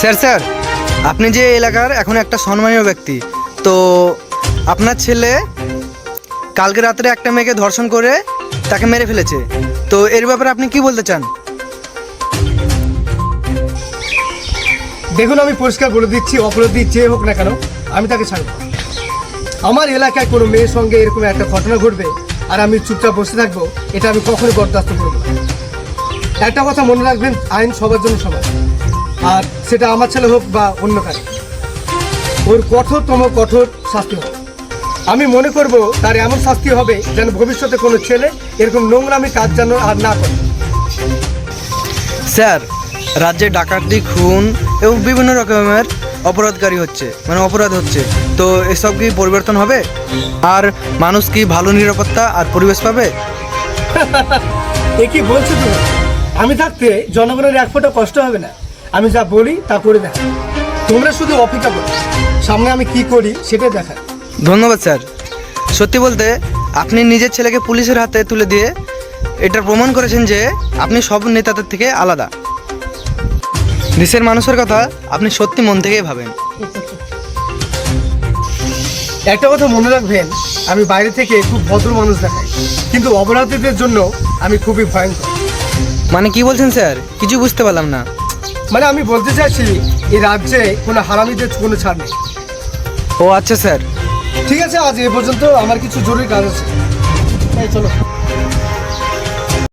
Sir sir আপনি যে এলাকার এখন একটা সম্মানীয় ব্যক্তি, তো আপনার ছেলে কালকে রাত্রে একটা মেয়েকে ধর্ষণ করে তাকে মেরে ফেলেছে, তো এর ব্যাপারে আপনি কি বলতে চান? দেখুন, আমি পরিষ্কার বলে দিচ্ছি, অপরাধী যে হোক না কেন আমি তাকে ছাড়ব না। আমার এলাকায় কোনো মেয়ের সঙ্গে এরকম একটা ঘটনা ঘটবে আর আমি চুপচাপ বসে থাকবো, এটা আমি কখনোই বরদাস্ত করবো না। একটা কথা মনে রাখবেন, আইন সবার জন্য সমান, আর সেটা আমার ছেলে হোক বা অন্য কারো, ওর কঠোরতম কঠোর শাস্তি হবে। আমি মনে করব তার এমন শাস্তি হবে যেন ভবিষ্যতে কোনো ছেলে এরকম নোংরামি কাজ যেন আর না করে। স্যার, রাজ্যে ডাকাতি, খুন এবং বিভিন্ন রকমের অপরাধকারী হচ্ছে, মানে অপরাধ হচ্ছে, তো এসব কি পরিবর্তন হবে? আর মানুষ কি ভালো নিরাপত্তা আর পরিবেশ পাবে? এ কি বলছো তুমি? আমি থাকতে জনগণের এক ফোঁটা কষ্ট হবে না। আমি যা বলি তা করে দেখা, তোমরা শুধু অপেক্ষা করো, সামনে আমি কি করি সেটাই দেখা। ধন্যবাদ স্যার। সত্যি বলতে আপনি নিজের ছেলেকে পুলিশের হাতে তুলে দিয়ে এটা প্রমাণ করেছেন যে আপনি সব নেতাদের থেকে আলাদা। দেশের মানুষের কথা আপনি সত্যি মন থেকেই ভাবেন। একটা কথা মনে রাখবেন, আমি বাইরে থেকে খুব ভদ্র মানুষ দেখাই, কিন্তু অপরাধীদের জন্য আমি খুবই ভয়ঙ্কর। মানে কি বলছেন স্যার? কিছু বুঝতে পারলাম না। মানে আমি বলতে চাইছি, এই রাজ্যে কোনো হারামিদের কোনো ছাড় নেই। ও আচ্ছা স্যার। ঠিক আছে, আজ এ পর্যন্ত, আমার কিছু জরুরি কাজ আছে। এই চলো।